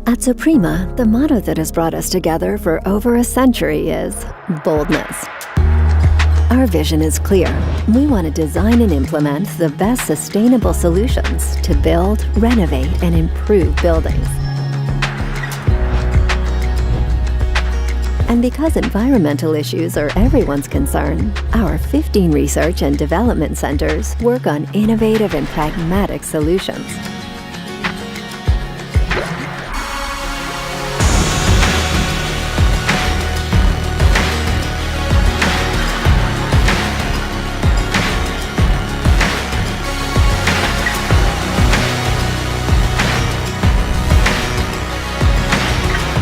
At SOPREMA, the motto that has brought us together for over a century is boldness. Our vision is clear. We want to design and implement the best sustainable solutions to build, renovate, and improve buildings. And because environmental issues are everyone's concern, our 15 research and development centers work on innovative and pragmatic solutions.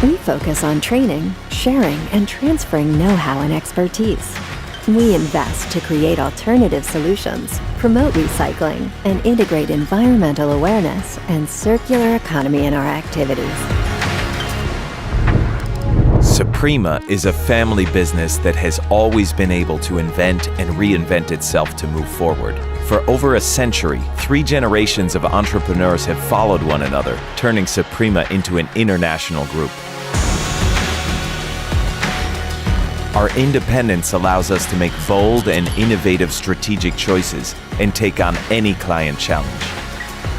We focus on training, sharing, and transferring know-how and expertise. We invest to create alternative solutions, promote recycling, and integrate environmental awareness and circular economy in our activities. SOPREMA is a family business that has always been able to invent and reinvent itself to move forward. For over a century, 3 generations of entrepreneurs have followed one another, turning SOPREMA into an international group. Our independence allows us to make bold and innovative strategic choices and take on any client challenge.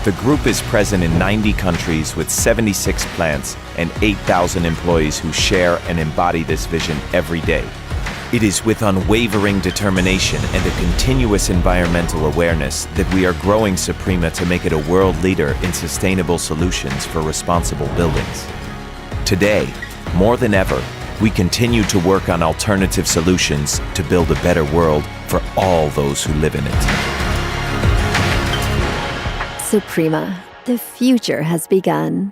The group is present in 90 countries with 76 plants and 8,000 employees who share and embody this vision every day. It is with unwavering determination and a continuous environmental awareness that we are growing SOPREMA to make it a world leader in sustainable solutions for responsible buildings. Today, more than ever, we continue to work on alternative solutions to build a better world for all those who live in it. SOPREMA, the future has begun.